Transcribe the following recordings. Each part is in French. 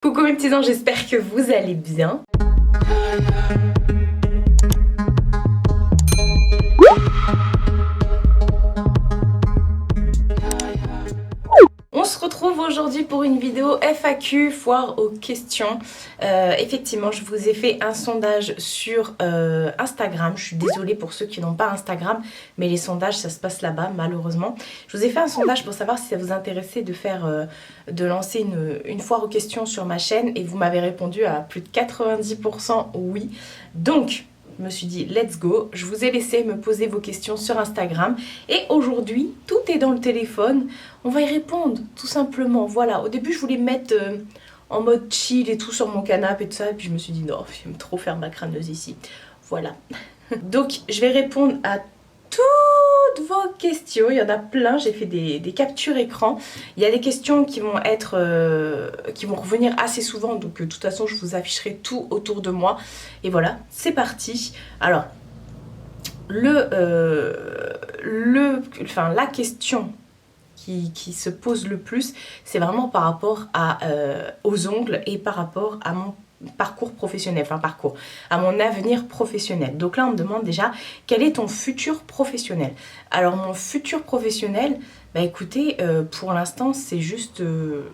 Coucou mes petits anges, j'espère que vous allez bien. On se retrouve aujourd'hui pour une vidéo FAQ, foire aux questions. Effectivement, je vous ai fait un sondage sur Instagram. Je suis désolée pour ceux qui n'ont pas Instagram, mais les sondages, ça se passe là-bas, malheureusement. Je vous ai fait un sondage pour savoir si ça vous intéressait de lancer une foire aux questions sur ma chaîne. Et vous m'avez répondu à plus de 90% oui. Donc, je me suis dit let's go, je vous ai laissé me poser vos questions sur Instagram et aujourd'hui tout est dans le téléphone, on va y répondre tout simplement. Voilà, au début je voulais me mettre en mode chill et tout sur mon canapé et tout ça, et puis je me suis dit non, j'aime trop faire ma crâneuse ici. Voilà. Donc je vais répondre à toutes vos questions, il y en a plein, j'ai fait des captures écran. Il y a des questions qui vont revenir assez souvent, donc de toute façon je vous afficherai tout autour de moi. Et voilà, c'est parti. Alors, la question qui se pose le plus, c'est vraiment par rapport aux ongles et par rapport à mon parcours professionnel, à mon avenir professionnel. Donc là on me demande déjà quel est ton futur professionnel. Alors mon futur professionnel, bah écoutez, pour l'instant c'est juste de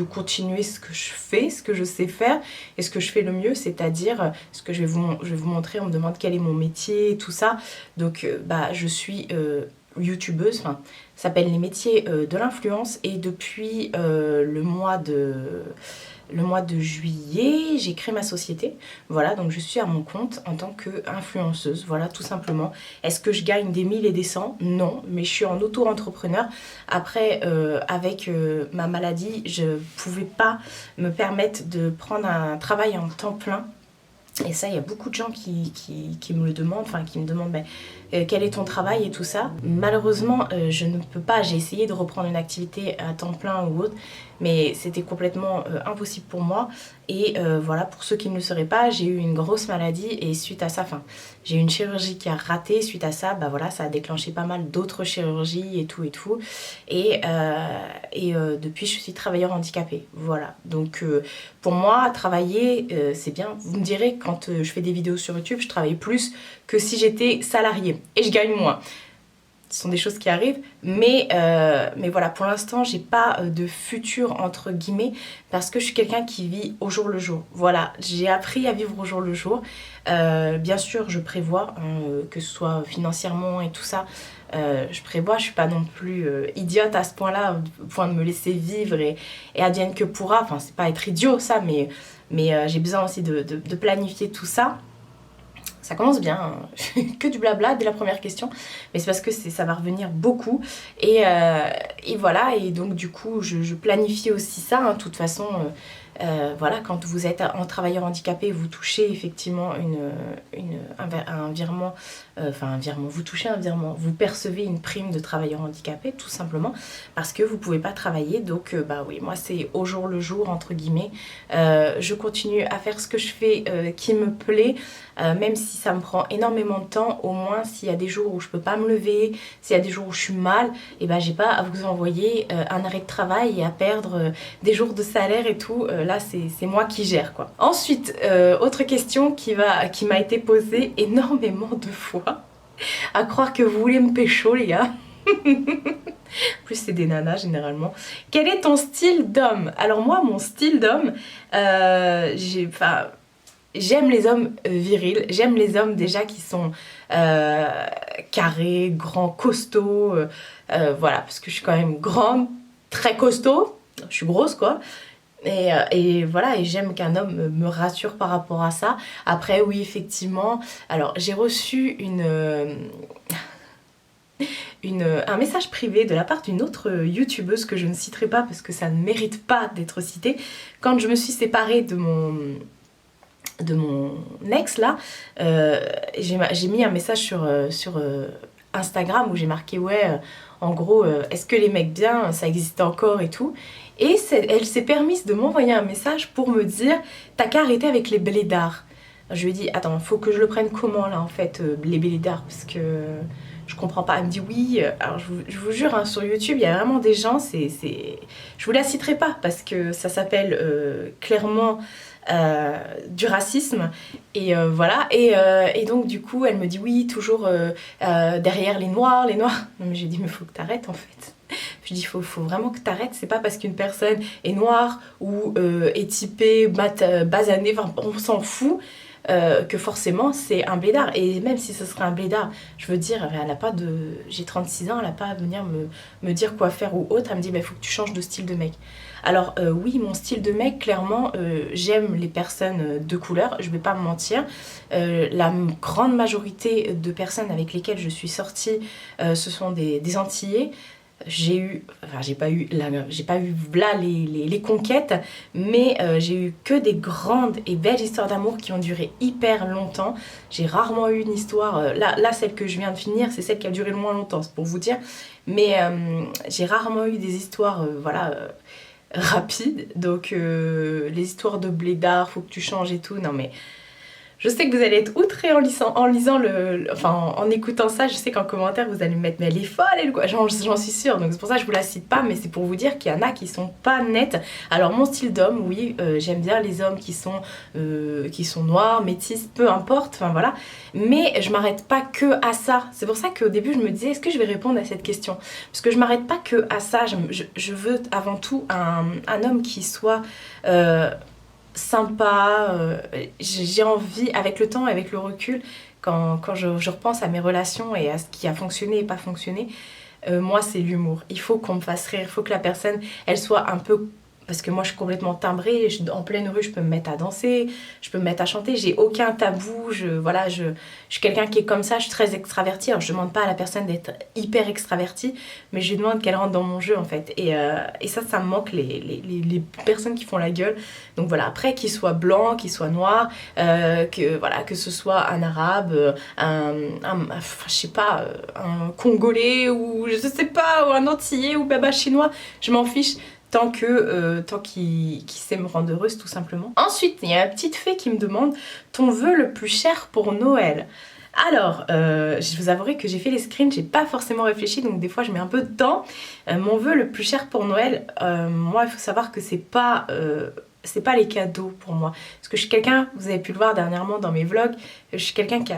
continuer ce que je fais, ce que je sais faire et ce que je fais le mieux, c'est-à-dire ce que je vais vous montrer. On me demande quel est mon métier et tout ça. Donc bah je suis youtubeuse, ça s'appelle les métiers de l'influence, et depuis le mois de juillet, j'ai créé ma société. Voilà, donc je suis à mon compte en tant qu'influenceuse, voilà, tout simplement. Est-ce que je gagne des 1000 et des 100? Non, mais je suis en auto-entrepreneur. Après, avec ma maladie, je pouvais pas me permettre de prendre un travail en temps plein. Et ça, il y a beaucoup de gens qui me le demandent, qui me demandent quel est ton travail et tout ça. Malheureusement, je ne peux pas, j'ai essayé de reprendre une activité à temps plein ou autre, mais c'était complètement impossible pour moi. Et voilà, pour ceux qui ne le sauraient pas, j'ai eu une grosse maladie et suite à ça, j'ai eu une chirurgie qui a raté. Suite à ça, bah voilà, ça a déclenché pas mal d'autres chirurgies et tout et tout. Et depuis, je suis travailleur handicapé. Voilà, donc pour moi, travailler, c'est bien. Vous me direz, quand je fais des vidéos sur YouTube, je travaille plus que si j'étais salariée et je gagne moins. Ce sont des choses qui arrivent, mais voilà, pour l'instant, j'ai pas de futur entre guillemets parce que je suis quelqu'un qui vit au jour le jour. Voilà, j'ai appris à vivre au jour le jour. Bien sûr, je prévois, que ce soit financièrement et tout ça. Je prévois, je suis pas non plus idiote à ce point-là, au point de me laisser vivre et advienne que pourra. Enfin, c'est pas être idiot ça, mais j'ai besoin aussi de planifier tout ça. Ça commence bien, hein. Que du blabla dès la première question, mais c'est parce que ça va revenir beaucoup. Et voilà, et donc du coup, je planifie aussi ça, hein. De toute façon, voilà, quand vous êtes un travailleur handicapé, vous touchez effectivement un virement, vous touchez un virement, vous percevez une prime de travailleur handicapé, tout simplement, parce que vous ne pouvez pas travailler. Donc, bah oui, moi, c'est au jour le jour, entre guillemets. Je continue à faire ce que je fais qui me plaît, même si ça me prend énormément de temps. Au moins, s'il y a des jours où je peux pas me lever, s'il y a des jours où je suis mal, et ben j'ai pas à vous envoyer un arrêt de travail et à perdre des jours de salaire et tout. Là, c'est moi qui gère, quoi. Ensuite, autre question qui m'a été posée énormément de fois. À croire que vous voulez me pécho, les gars. En plus, c'est des nanas généralement. Quel est ton style d'homme? Alors moi, mon style d'homme, j'aime les hommes virils, j'aime les hommes déjà qui sont carrés, grands, costauds, voilà, parce que je suis quand même grande, très costaud, je suis grosse quoi. Et voilà, et j'aime qu'un homme me rassure par rapport à ça. Après oui, effectivement, alors j'ai reçu un message privé de la part d'une autre youtubeuse que je ne citerai pas parce que ça ne mérite pas d'être cité. Quand je me suis séparée de mon ex là, j'ai mis un message sur Instagram où j'ai marqué en gros est-ce que les mecs bien ça existe encore et tout, et elle s'est permise de m'envoyer un message pour me dire t'as qu'à arrêter avec les blédards. Je lui ai dit attends, faut que je le prenne comment là en fait, les blédards, parce que je comprends pas. Elle me dit oui, alors je vous jure, hein, sur YouTube, il y a vraiment des gens, je vous la citerai pas parce que ça s'appelle clairement du racisme et voilà et donc du coup elle me dit oui toujours derrière les noirs. Non, mais j'ai dit mais faut que t'arrêtes en fait. Je dis faut vraiment que t'arrêtes, c'est pas parce qu'une personne est noire ou est typée basanée, enfin on s'en fout que forcément c'est un blédard. Et même si ce serait un blédard, je veux dire, elle a pas de... J'ai 36 ans, elle a pas à venir me dire quoi faire ou autre. Elle me dit, il faut que tu changes de style de mec. Alors oui, mon style de mec, clairement, j'aime les personnes de couleur, je vais pas me mentir. La grande majorité de personnes avec lesquelles je suis sortie, ce sont des Antillais. J'ai pas eu là les conquêtes, mais j'ai eu que des grandes et belles histoires d'amour qui ont duré hyper longtemps. J'ai rarement eu une histoire, là celle que je viens de finir, c'est celle qui a duré le moins longtemps, c'est pour vous dire, mais j'ai rarement eu des histoires, rapides, donc les histoires de blédard, faut que tu changes et tout, non mais... Je sais que vous allez être outrés en lisant enfin en écoutant ça, je sais qu'en commentaire vous allez me mettre mais elle est folle elle quoi, j'en suis sûre, donc c'est pour ça que je vous la cite pas, mais c'est pour vous dire qu'il y en a qui sont pas nettes. Alors mon style d'homme, oui, j'aime bien les hommes qui sont noirs, métis, peu importe, enfin voilà, mais je m'arrête pas que à ça. C'est pour ça qu'au début je me disais est-ce que je vais répondre à cette question, parce que je m'arrête pas que à ça, je veux avant tout un homme qui soit... sympa, j'ai envie, avec le temps, avec le recul, quand je repense à mes relations et à ce qui a fonctionné et pas fonctionné, moi c'est l'humour. Il faut qu'on me fasse rire, il faut que la personne, elle soit un peu... Parce que moi je suis complètement timbrée, en pleine rue je peux me mettre à danser, je peux me mettre à chanter, j'ai aucun tabou, je suis quelqu'un qui est comme ça, je suis très extravertie. Alors je demande pas à la personne d'être hyper extravertie, mais je lui demande qu'elle rentre dans mon jeu en fait. Et ça me manque les personnes qui font la gueule. Donc voilà, après qu'il soit blanc, qu'il soit noir, que ce soit un arabe, je sais pas, un congolais ou je sais pas, ou un antillais ou baba chinois, je m'en fiche. Tant qu'il sait me rendre heureuse tout simplement. Ensuite, il y a la petite fée qui me demande ton vœu le plus cher pour Noël. Alors, je vous avouerai que j'ai fait les screens, j'ai pas forcément réfléchi, donc des fois je mets un peu de temps. Mon vœu le plus cher pour Noël, moi il faut savoir que c'est pas les cadeaux pour moi. Parce que je suis quelqu'un, vous avez pu le voir dernièrement dans mes vlogs, je suis quelqu'un qui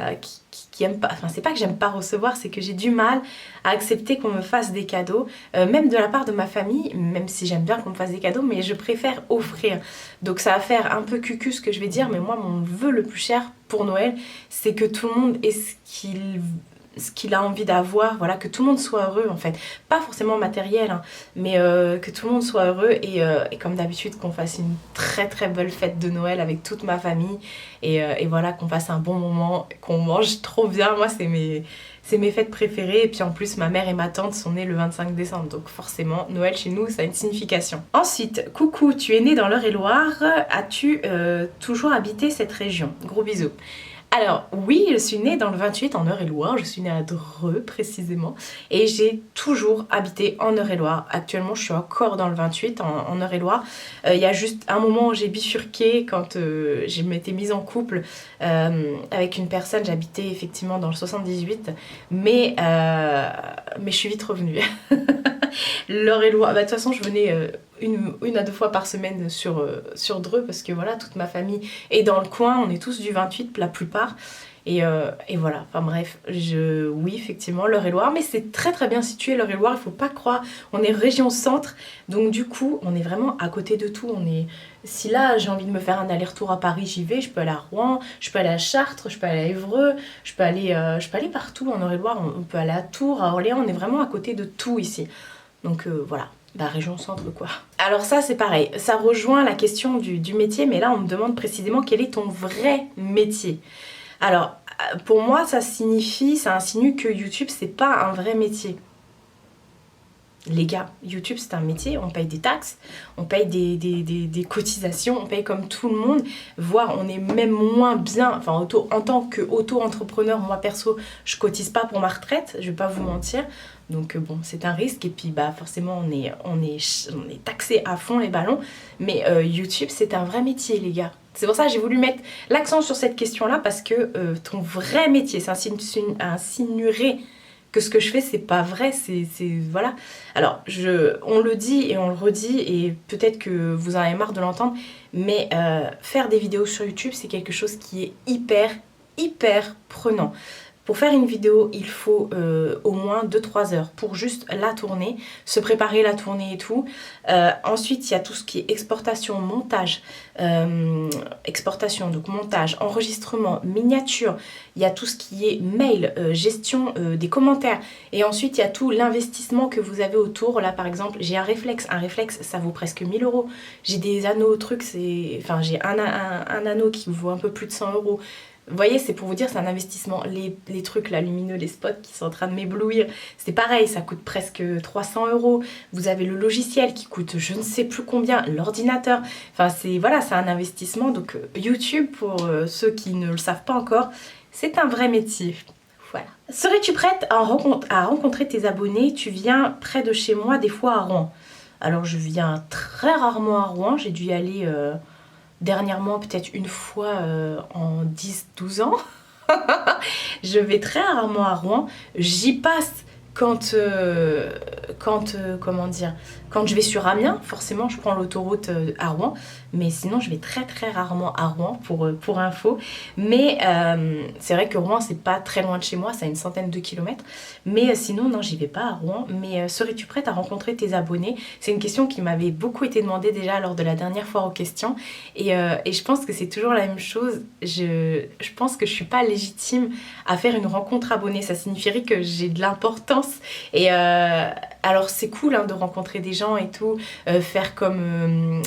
aime pas, enfin c'est pas que j'aime pas recevoir, c'est que j'ai du mal à accepter qu'on me fasse des cadeaux, même de la part de ma famille, même si j'aime bien qu'on me fasse des cadeaux, mais je préfère offrir. Donc ça va faire un peu cucu ce que je vais dire, mais moi mon vœu le plus cher pour Noël, c'est que tout le monde ait ce qu'il a envie d'avoir, voilà, que tout le monde soit heureux en fait, pas forcément matériel, hein, mais que tout le monde soit heureux et comme d'habitude qu'on fasse une très très belle fête de Noël avec toute ma famille et voilà, qu'on passe un bon moment, qu'on mange trop bien. Moi c'est mes fêtes préférées et puis en plus ma mère et ma tante sont nées le 25 décembre, donc forcément Noël chez nous ça a une signification. Ensuite, coucou, tu es née dans l'Eure-et-Loire, as-tu toujours habité cette région? Gros bisous. Alors oui, je suis née dans le 28 en Eure-et-Loire, je suis née à Dreux précisément et j'ai toujours habité en Eure-et-Loire. Actuellement je suis encore dans le 28 en Eure-et-Loire. Il y a juste un moment où j'ai bifurqué quand je m'étais mise en couple avec une personne, j'habitais effectivement dans le 78, mais je suis vite revenue. L'Eure-et-Loire, de toute façon je venais une à deux fois par semaine sur Dreux parce que voilà, toute ma famille est dans le coin, on est tous du 28 la plupart et voilà, enfin bref, oui effectivement l'Eure-et-Loire, mais c'est très très bien situé l'Eure-et-Loire, il faut pas croire, on est région centre, donc du coup on est vraiment à côté de tout. Si là j'ai envie de me faire un aller-retour à Paris, j'y vais, je peux aller à Rouen, je peux aller à Chartres, je peux aller à Évreux, je peux aller partout en Eure-et-Loire, on peut aller à Tours, à Orléans, on est vraiment à côté de tout ici. Donc voilà, région centre quoi. Alors ça c'est pareil, ça rejoint la question du métier, mais là on me demande précisément quel est ton vrai métier. Alors pour moi ça insinue que YouTube c'est pas un vrai métier. Les gars, YouTube c'est un métier, on paye des taxes, on paye des cotisations, on paye comme tout le monde, voire on est même moins bien, enfin en tant qu'auto-entrepreneur, moi perso, je cotise pas pour ma retraite, je vais pas vous mentir, donc bon, c'est un risque, et puis forcément on est taxé à fond les ballons, mais YouTube c'est un vrai métier les gars. C'est pour ça que j'ai voulu mettre l'accent sur cette question-là, parce que ton vrai métier, ça insinuerait que ce que je fais c'est pas vrai, voilà. Alors on le dit et on le redit et peut-être que vous en avez marre de l'entendre, mais faire des vidéos sur YouTube c'est quelque chose qui est hyper prenant. Pour faire une vidéo, il faut au moins 2-3 heures pour juste la tourner, se préparer la tournée et tout. Ensuite, il y a tout ce qui est exportation, montage, donc montage, enregistrement, miniature. Il y a tout ce qui est mail, gestion des commentaires. Et ensuite, il y a tout l'investissement que vous avez autour. Là, par exemple, j'ai un réflexe. Un réflexe, ça vaut presque 1000 euros. J'ai des anneaux, trucs, enfin, j'ai un anneau qui vaut un peu plus de 100 euros. Vous voyez, c'est pour vous dire, c'est un investissement. Les trucs là, lumineux, les spots qui sont en train de m'éblouir, c'est pareil, ça coûte presque 300 euros. Vous avez le logiciel qui coûte je ne sais plus combien, l'ordinateur. Enfin, voilà, c'est un investissement. Donc YouTube, pour ceux qui ne le savent pas encore, c'est un vrai métier. Voilà. Serais-tu prête à rencontrer tes abonnés? Tu viens près de chez moi, des fois à Rouen. Alors, je viens très rarement à Rouen, j'ai dû y aller... dernièrement, peut-être une fois en 10-12 ans. Je vais très rarement à Rouen. J'y passe quand je vais sur Amiens, forcément je prends l'autoroute à Rouen, mais sinon je vais très rarement à Rouen pour info. Mais c'est vrai que Rouen c'est pas très loin de chez moi, c'est à une centaine de kilomètres. Mais sinon non, j'y vais pas à Rouen. Mais serais-tu prête à rencontrer tes abonnés? C'est une question qui m'avait beaucoup été demandée déjà lors de la dernière foire aux questions. Et je pense que c'est toujours la même chose. Je pense que je suis pas légitime à faire une rencontre abonnée. Ça signifierait que j'ai de l'importance. Et alors c'est cool hein, de rencontrer des gens et tout, faire comme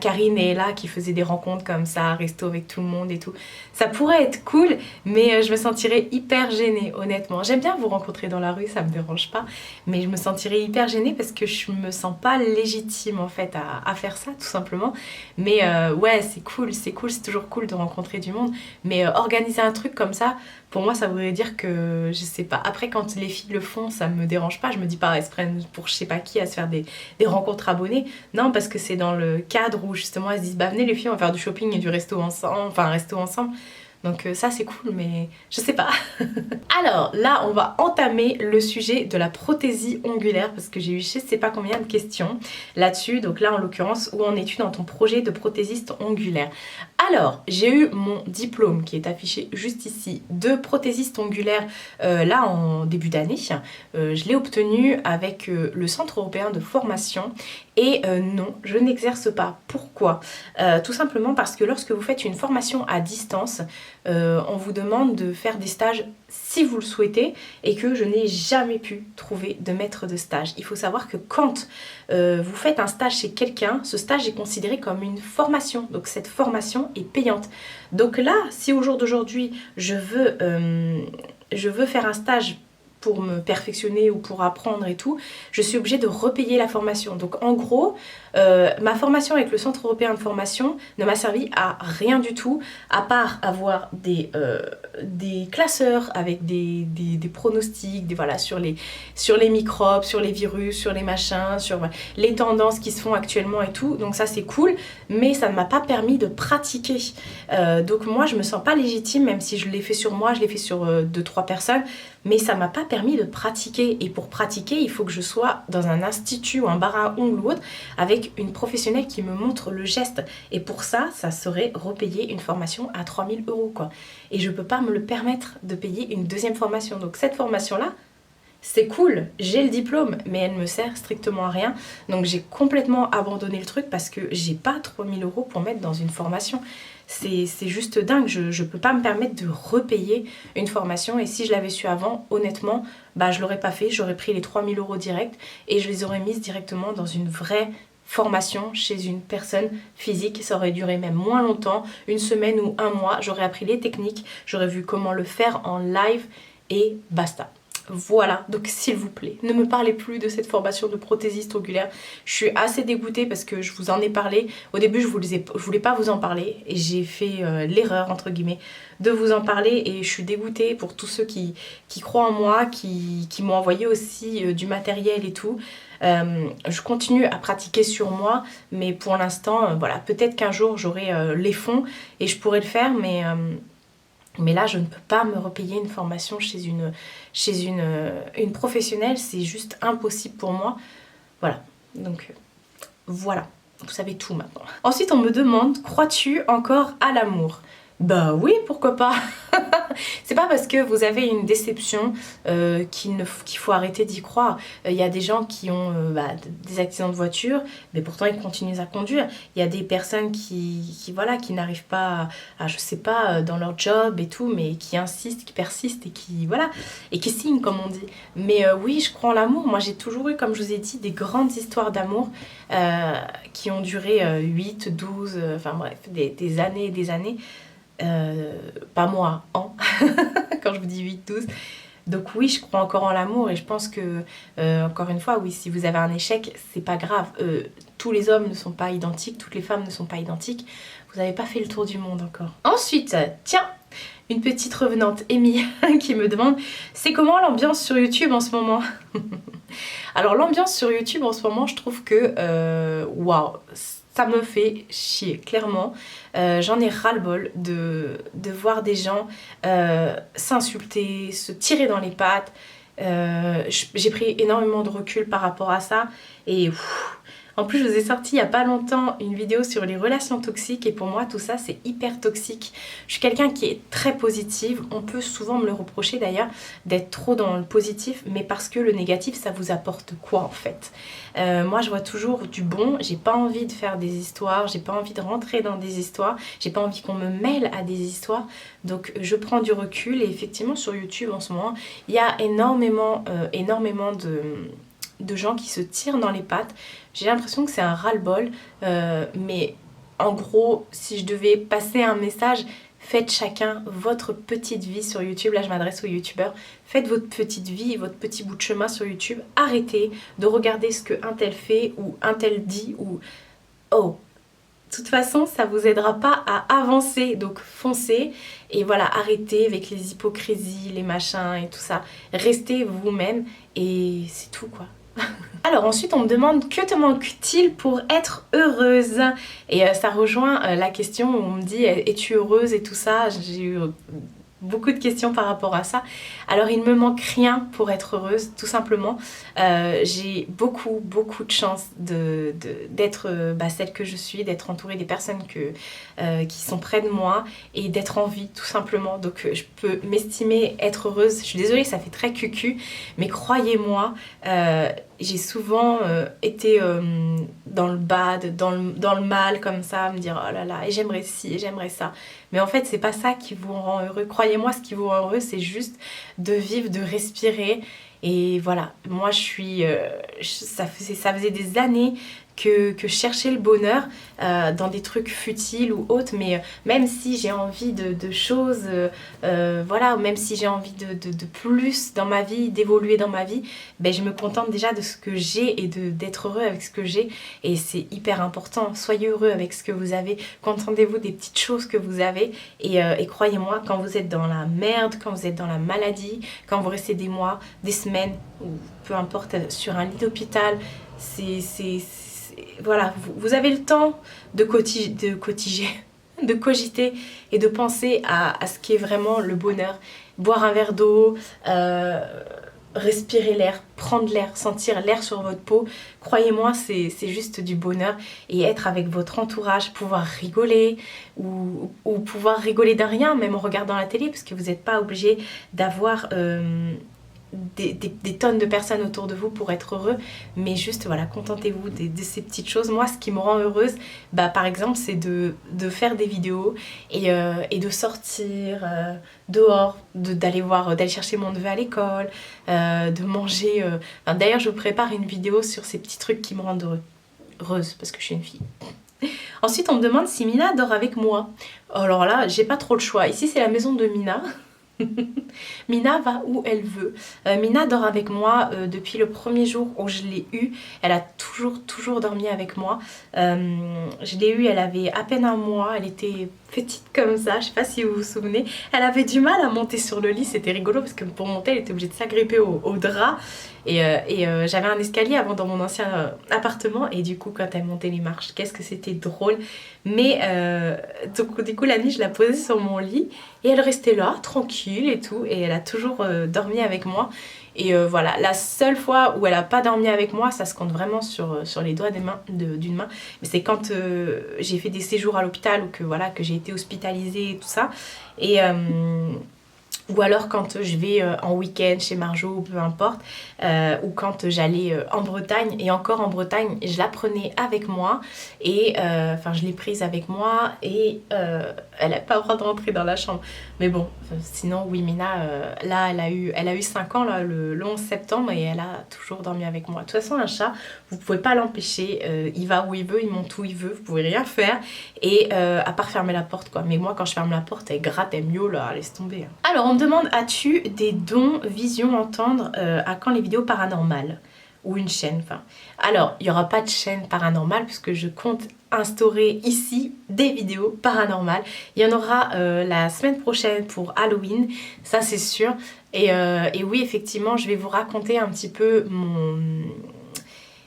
Karine et Ella qui faisaient des rencontres comme ça, resto avec tout le monde et tout. Ça pourrait être cool, mais je me sentirais hyper gênée, honnêtement. J'aime bien vous rencontrer dans la rue, ça me dérange pas, mais je me sentirais hyper gênée parce que je me sens pas légitime en fait à faire ça, tout simplement. Mais ouais, c'est cool, c'est toujours cool de rencontrer du monde, mais organiser un truc comme ça, pour moi ça voudrait dire que, je sais pas, après quand les filles le font, ça me dérange pas, je me dis pas, elles se prennent pour je sais pas qui à se faire des rencontres abonnées. Non, parce que c'est dans le cadre où justement elles se disent, bah venez les filles, on va faire du shopping et du resto ensemble, enfin un resto ensemble. Donc ça c'est cool, mais je sais pas. Alors là on va entamer le sujet de la prothésie ongulaire parce que j'ai eu je sais pas combien de questions là-dessus. Donc là en l'occurrence, où en es-tu dans ton projet de prothésiste ongulaire? Alors j'ai eu mon diplôme qui est affiché juste ici de prothésiste ongulaire là en début d'année. Je l'ai obtenu avec le Centre européen de formation. Et non, je n'exerce pas. Pourquoi? Tout simplement parce que lorsque vous faites une formation à distance, on vous demande de faire des stages si vous le souhaitez et que je n'ai jamais pu trouver de maître de stage. Il faut savoir que quand vous faites un stage chez quelqu'un, ce stage est considéré comme une formation. Donc cette formation est payante. Donc là, si au jour d'aujourd'hui, je veux faire un stage pour me perfectionner ou pour apprendre et tout, je suis obligée de repayer la formation. Donc en gros, ma formation avec le Centre européen de formation ne m'a servi à rien du tout, à part avoir des classeurs avec des pronostics, voilà, sur les microbes, sur les virus, sur les machins, sur les tendances qui se font actuellement et tout. Donc ça c'est cool, mais ça ne m'a pas permis de pratiquer. Donc moi je me sens pas légitime, même si je l'ai fait sur moi, je l'ai fait sur 2-3 personnes, mais ça m'a pas permis de pratiquer. Et pour pratiquer, il faut que je sois dans un institut ou un bar à ongles ou autre avec une professionnelle qui me montre le geste. Et pour ça, ça serait repayer une formation à 3000 euros quoi. Et je peux pas me le permettre de payer une deuxième formation. Donc cette formation-là, c'est cool, j'ai le diplôme, mais elle me sert strictement à rien. Donc j'ai complètement abandonné le truc parce que j'ai pas 3000 euros pour mettre dans une formation. C'est juste dingue, je peux pas me permettre de repayer une formation. Et si je l'avais su avant, honnêtement, bah je l'aurais pas fait. J'aurais pris les 3000 euros direct et je les aurais mises directement dans une vraie formation chez une personne physique. Ça aurait duré même moins longtemps, une semaine ou un mois. J'aurais appris les techniques, j'aurais vu comment le faire en live et basta. Voilà, donc s'il vous plaît, ne me parlez plus de cette formation de prothésiste ongulaire. Je suis assez dégoûtée parce que je vous en ai parlé. Au début, je voulais pas vous en parler et j'ai fait l'erreur, entre guillemets, de vous en parler. Et je suis dégoûtée pour tous ceux qui croient en moi, qui m'ont envoyé aussi du matériel et tout. Je continue à pratiquer sur moi, mais pour l'instant, voilà, peut-être qu'un jour j'aurai les fonds et je pourrai le faire, mais Mais là, je ne peux pas me repayer une formation chez une professionnelle, c'est juste impossible pour moi. Voilà, donc voilà, vous savez tout maintenant. Ensuite, on me demande, crois-tu encore à l'amour? Bah oui, pourquoi pas. C'est pas parce que vous avez une déception qu'il faut arrêter d'y croire. Il y a des gens qui ont des accidents de voiture, mais pourtant ils continuent à conduire. Il y a des personnes qui n'arrivent pas je sais pas, dans leur job et tout, mais qui insistent, qui persistent et qui signent, comme on dit. Mais oui, je crois en l'amour. Moi, j'ai toujours eu, comme je vous ai dit, des grandes histoires d'amour qui ont duré 8, 12, enfin bref, des années et des années. Pas moi, an, quand je vous dis 8, 12. Donc oui, je crois encore en l'amour et je pense que, encore une fois, oui, si vous avez un échec, c'est pas grave. Tous les hommes ne sont pas identiques, toutes les femmes ne sont pas identiques. Vous n'avez pas fait le tour du monde encore. Ensuite, tiens, une petite revenante, Amy, qui me demande, c'est comment l'ambiance sur YouTube en ce moment? Alors l'ambiance sur YouTube en ce moment, je trouve que, waouh, ça me fait chier, clairement. J'en ai ras-le-bol de voir des gens s'insulter, se tirer dans les pattes. J'ai pris énormément de recul par rapport à ça. Et en plus, je vous ai sorti il n'y a pas longtemps une vidéo sur les relations toxiques. Et pour moi, tout ça, c'est hyper toxique. Je suis quelqu'un qui est très positive. On peut souvent me le reprocher d'ailleurs d'être trop dans le positif. Mais parce que le négatif, ça vous apporte quoi en fait? Moi, je vois toujours du bon. J'ai pas envie de faire des histoires. J'ai pas envie de rentrer dans des histoires. J'ai pas envie qu'on me mêle à des histoires. Donc, je prends du recul. Et effectivement, sur YouTube, en ce moment, il y a énormément de gens qui se tirent dans les pattes. J'ai l'impression que c'est un ras-le-bol, mais en gros, si je devais passer un message, faites chacun votre petite vie sur YouTube. Là, je m'adresse aux youtubeurs. Faites votre petite vie, votre petit bout de chemin sur YouTube. Arrêtez de regarder ce que un tel fait ou un tel dit ou... Oh, de toute façon, ça vous aidera pas à avancer, donc foncez et voilà, arrêtez avec les hypocrisies, les machins et tout ça. Restez vous-même et c'est tout quoi. Alors ensuite on me demande que te manque-t-il pour être heureuse? Et ça rejoint la question où on me dit es-tu heureuse et tout ça. J'ai eu beaucoup de questions par rapport à ça. Alors il ne me manque rien pour être heureuse, tout simplement. J'ai beaucoup de chance d'être celle que je suis, d'être entourée des personnes qui sont près de moi et d'être en vie, tout simplement. Donc je peux m'estimer être heureuse. Je suis désolée, ça fait très cucu, mais croyez-moi, j'ai souvent été dans le bad, dans le mal comme ça, à me dire oh là là, et j'aimerais ci, et j'aimerais ça. Mais en fait, c'est pas ça qui vous rend heureux. Croyez-moi, ce qui vous rend heureux, c'est juste de vivre, de respirer. Et voilà, moi je suis... ça faisait des années que je cherchais le bonheur dans des trucs futiles ou autres, mais même si j'ai envie de choses, voilà, même si j'ai envie de plus dans ma vie, d'évoluer dans ma vie, ben, je me contente déjà de ce que j'ai et d'être heureux avec ce que j'ai. Et c'est hyper important, soyez heureux avec ce que vous avez, contentez-vous des petites choses que vous avez et croyez-moi, quand vous êtes dans la merde, quand vous êtes dans la maladie, quand vous restez des mois, des semaines, ou peu importe, sur un lit d'hôpital, voilà, vous avez le temps de cogiter et de penser à ce qui est vraiment le bonheur. Boire un verre d'eau, respirer l'air, prendre l'air, sentir l'air sur votre peau. Croyez-moi, c'est juste du bonheur. Et être avec votre entourage, pouvoir rigoler ou pouvoir rigoler d'un rien, même en regardant la télé, parce que vous n'êtes pas obligé d'avoir... des tonnes de personnes autour de vous pour être heureux, mais juste voilà, contentez-vous de ces petites choses. Moi, ce qui me rend heureuse, par exemple, c'est de faire des vidéos et de sortir dehors, d'aller chercher mon neveu à l'école, de manger. D'ailleurs, je vous prépare une vidéo sur ces petits trucs qui me rendent heureuse parce que je suis une fille. Ensuite, on me demande si Mina dort avec moi. Alors là, j'ai pas trop le choix. Ici, c'est la maison de Mina. Mina va où elle veut. Mina dort avec moi depuis le premier jour où je l'ai eue. Elle a toujours dormi avec moi. Je l'ai eue, elle avait à peine un mois. Elle était petite comme ça, je sais pas si vous vous souvenez. Elle avait du mal à monter sur le lit, c'était rigolo parce que pour monter elle était obligée de s'agripper au drap. J'avais un escalier avant dans mon ancien appartement et du coup quand elle montait les marches, qu'est-ce que c'était drôle. Mais donc, du coup la nuit je la posais sur mon lit et elle restait là tranquille et tout et elle a toujours dormi avec moi. Et voilà, la seule fois où elle n'a pas dormi avec moi, ça se compte vraiment sur les doigts d'une main. Mais c'est quand j'ai fait des séjours à l'hôpital ou que, voilà, que j'ai été hospitalisée et tout ça. Et, ou alors quand je vais en week-end chez Marjo, peu importe, ou quand j'allais en Bretagne, et encore en Bretagne, je la prenais avec moi, et enfin je l'ai prise avec moi, et elle n'a pas le droit de rentrer dans la chambre. Mais bon, sinon oui, Mina, là elle a eu 5 ans là, le 11 septembre, et elle a toujours dormi avec moi. De toute façon, un chat, vous pouvez pas l'empêcher, il va où il veut, il monte où il veut, vous pouvez rien faire, et à part fermer la porte quoi. Mais moi quand je ferme la porte, elle gratte, elle miaule, laisse tomber. Alors on me demande, as-tu des dons, vision, entendre, à quand les vidéos paranormales ou une chaîne, enfin. Alors, il n'y aura pas de chaîne paranormale puisque je compte instaurer ici des vidéos paranormales. Il y en aura la semaine prochaine pour Halloween, ça c'est sûr. Et oui, effectivement, je vais vous raconter un petit peu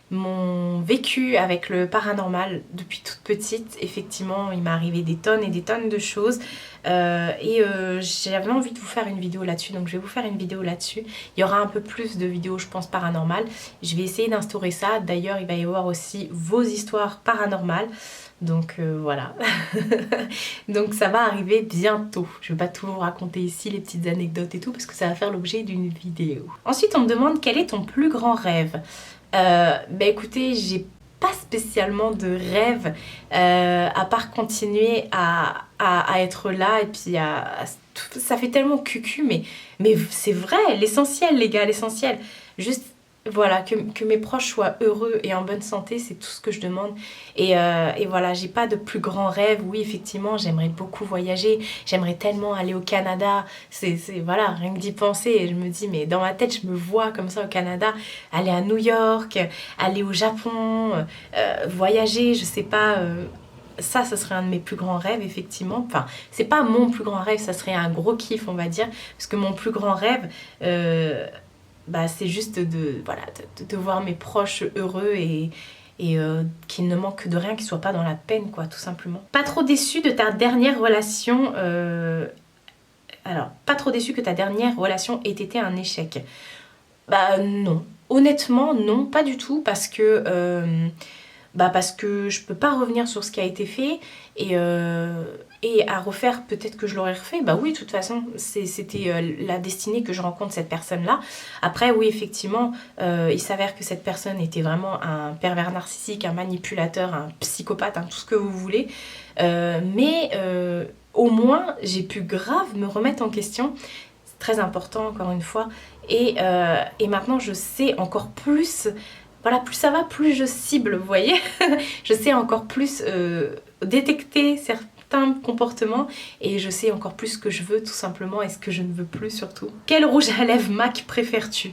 mon vécu avec le paranormal depuis toute petite. Effectivement, il m'est arrivé des tonnes et des tonnes de choses j'avais envie de vous faire une vidéo là-dessus, donc je vais vous faire une vidéo là-dessus. Il y aura un peu plus de vidéos, je pense, paranormales. Je vais essayer d'instaurer ça. D'ailleurs, il va y avoir aussi vos histoires paranormales. Donc voilà. Donc ça va arriver bientôt. Je ne vais pas tout vous raconter ici, les petites anecdotes et tout, parce que ça va faire l'objet d'une vidéo. Ensuite, on me demande quel est ton plus grand rêve. Écoutez, j'ai pas spécialement de rêve à part continuer à être là et puis ça fait tellement cucu mais c'est vrai, l'essentiel les gars, l'essentiel, juste voilà, que mes proches soient heureux et en bonne santé, c'est tout ce que je demande. Et voilà, j'ai pas de plus grand rêve. Oui, effectivement, j'aimerais beaucoup voyager. J'aimerais tellement aller au Canada. Voilà, rien que d'y penser. Je me dis, mais dans ma tête, je me vois comme ça au Canada. Aller à New York, aller au Japon, voyager, je sais pas... ça serait un de mes plus grands rêves, effectivement. Enfin, c'est pas mon plus grand rêve, ça serait un gros kiff, on va dire. Parce que mon plus grand rêve... c'est juste de voir mes proches heureux et qu'ils ne manquent de rien, qu'ils soient pas dans la peine, quoi, tout simplement. Pas trop déçu de ta dernière relation... Alors, pas trop déçu que ta dernière relation ait été un échec. Non. Honnêtement, non, pas du tout, parce que je peux pas revenir sur ce qui a été fait et à refaire, peut-être que je l'aurais refait. Oui, de toute façon, c'était la destinée que je rencontre cette personne-là. Après, oui, effectivement, il s'avère que cette personne était vraiment un pervers narcissique, un manipulateur, un psychopathe, tout ce que vous voulez. Mais au moins, j'ai pu grave me remettre en question. C'est très important, encore une fois. Et maintenant, je sais encore plus... Voilà, plus ça va, plus je cible, vous voyez. Je sais encore plus détecter certains comportements et je sais encore plus ce que je veux tout simplement et ce que je ne veux plus surtout. Quel rouge à lèvres MAC préfères-tu?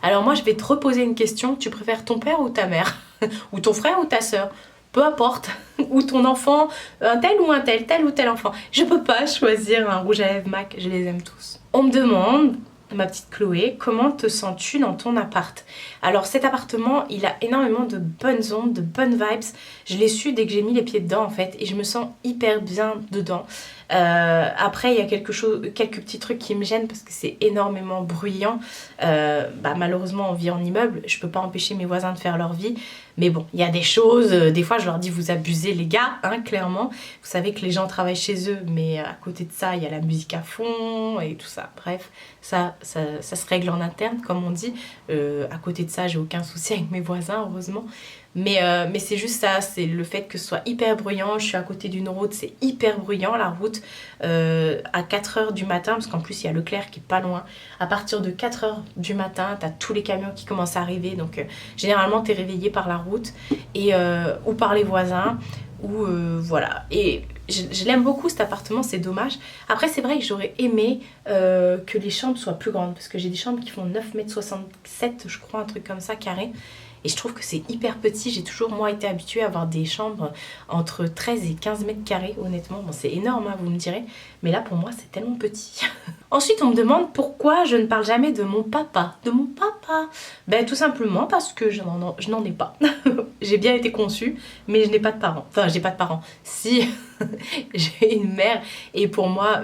Alors moi, je vais te reposer une question. Tu préfères ton père ou ta mère? Ou ton frère ou ta sœur? Peu importe. Ou ton enfant, un tel ou un tel ou tel enfant. Je peux pas choisir un rouge à lèvres MAC, je les aime tous. On me demande... Ma petite Chloé, comment te sens-tu dans ton appart? Alors cet appartement, il a énormément de bonnes ondes, de bonnes vibes. Je l'ai su dès que j'ai mis les pieds dedans en fait et je me sens hyper bien dedans. Après, il y a quelques petits trucs qui me gênent parce que c'est énormément bruyant. Malheureusement, on vit en immeuble, je peux pas empêcher mes voisins de faire leur vie. Mais bon, il y a des choses, des fois je leur dis vous abusez les gars, clairement. Vous savez que les gens travaillent chez eux, mais à côté de ça, il y a la musique à fond et tout ça. Bref, ça se règle en interne, comme on dit. À côté de ça, j'ai aucun souci avec mes voisins, heureusement. Mais c'est juste ça, c'est le fait que ce soit hyper bruyant. Je suis à côté d'une route, c'est hyper bruyant la route. À 4h du matin, parce qu'en plus il y a Leclerc qui est pas loin. À partir de 4h du matin, t'as tous les camions qui commencent à arriver. Donc généralement t'es réveillé par la route ou par les voisins. Ou voilà. Et je l'aime beaucoup cet appartement, c'est dommage. Après c'est vrai que j'aurais aimé que les chambres soient plus grandes. Parce que j'ai des chambres qui font 9,67 m, je crois, un truc comme ça, carré. Et je trouve que c'est hyper petit. J'ai toujours, moi, été habituée à avoir des chambres entre 13 et 15 mètres carrés, honnêtement. Bon, c'est énorme, hein, vous me direz. Mais là, pour moi, c'est tellement petit. Ensuite, on me demande pourquoi je ne parle jamais de mon papa. De mon papa. Ben, tout simplement parce que je n'en ai pas. J'ai bien été conçue, mais je n'ai pas de parents. Enfin, j'ai pas de parents. Si, j'ai une mère. Et pour moi,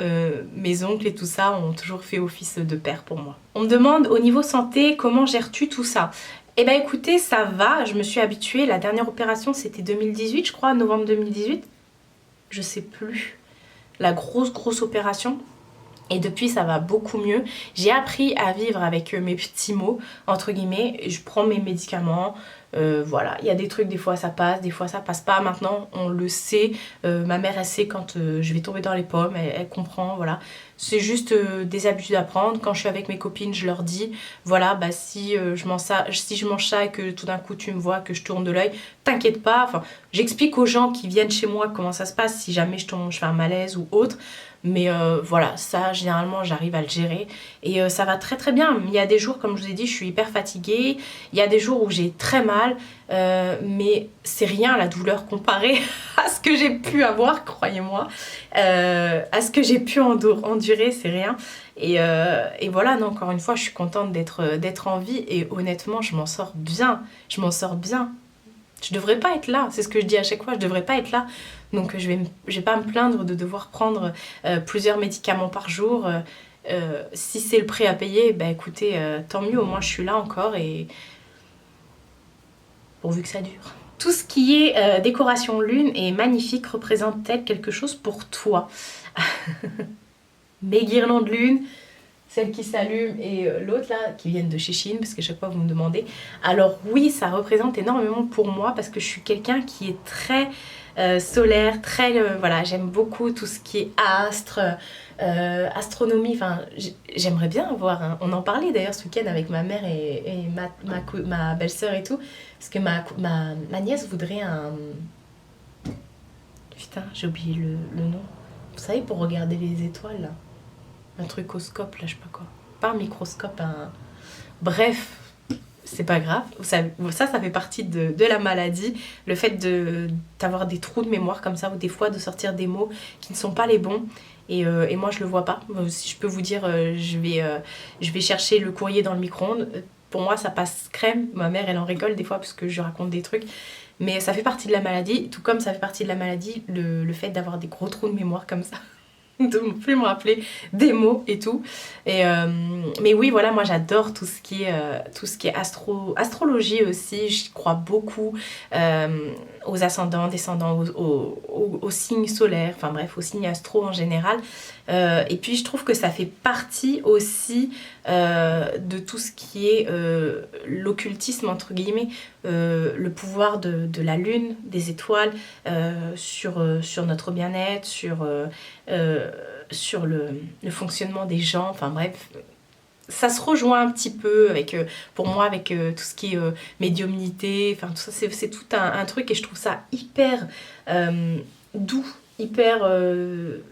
mes oncles et tout ça ont toujours fait office de père pour moi. On me demande, au niveau santé, comment gères-tu tout ça? Eh ben écoutez, ça va, je me suis habituée. La dernière opération, c'était 2018, je crois, novembre 2018. Je sais plus. La grosse opération. Et depuis, ça va beaucoup mieux. J'ai appris à vivre avec mes petits mots, entre guillemets. Je prends mes médicaments. Voilà, il y a des trucs, des fois ça passe, des fois ça passe pas. Maintenant, on le sait. Ma mère, elle sait quand je vais tomber dans les pommes. Elle comprend, voilà. C'est juste des habitudes à prendre. Quand je suis avec mes copines, je leur dis, voilà, bah si je mange ça et que tout d'un coup tu me vois, que je tourne de l'œil, t'inquiète pas. Enfin, j'explique aux gens qui viennent chez moi comment ça se passe si jamais je fais un malaise ou autre. Mais voilà, ça, généralement, j'arrive à le gérer. Et ça va très bien. Il y a des jours, comme je vous ai dit, je suis hyper fatiguée. Il y a des jours où j'ai très mal. Mais c'est rien, la douleur, comparée à ce que j'ai pu avoir, croyez-moi. À ce que j'ai pu endurer, c'est rien. Et voilà, non, encore une fois, je suis contente d'être en vie. Et honnêtement, je m'en sors bien. Je m'en sors bien. Je devrais pas être là, c'est ce que je dis à chaque fois, je devrais pas être là. Donc je vais pas me plaindre de devoir prendre plusieurs médicaments par jour. Si c'est le prix à payer, bah écoutez, tant mieux, au moins je suis là encore et pourvu que ça dure. Tout ce qui est décoration lune est magnifique, représente-t-elle quelque chose pour toi? Mes guirlandes lune, celle qui s'allume et l'autre là qui viennent de chez Chine parce que chaque fois vous me demandez. Alors oui, ça représente énormément pour moi parce que je suis quelqu'un qui est très solaire, très voilà, j'aime beaucoup tout ce qui est astre, astronomie. Enfin, j'aimerais bien avoir on en parlait d'ailleurs ce week-end avec ma mère et ma belle-sœur et tout parce que ma nièce voudrait un putain, j'ai oublié le nom. Vous savez, pour regarder les étoiles là. Un trucoscope, là, je sais pas quoi. Pas un microscope, Bref, c'est pas grave. Ça fait partie de la maladie. Le fait d'avoir des trous de mémoire comme ça, ou des fois de sortir des mots qui ne sont pas les bons. Et moi, je le vois pas. Si je peux vous dire, je vais chercher le courrier dans le micro-ondes. Pour moi, ça passe crème. Ma mère, elle en rigole des fois parce que je raconte des trucs. Mais ça fait partie de la maladie, tout comme ça fait partie de la maladie, le fait d'avoir des gros trous de mémoire comme ça. De ne plus me rappeler des mots et tout. Mais oui, voilà, moi j'adore tout ce qui est astrologie aussi. J'y crois beaucoup aux ascendants, descendants, aux signes solaires, enfin bref, aux signes astro en général. Et puis je trouve que ça fait partie aussi de tout ce qui est l'occultisme, entre guillemets, le pouvoir de la lune, des étoiles, sur notre bien-être, sur le fonctionnement des gens, enfin bref, ça se rejoint un petit peu avec, pour moi, avec tout ce qui est médiumnité, enfin tout ça, c'est tout un truc et je trouve ça hyper doux, hyper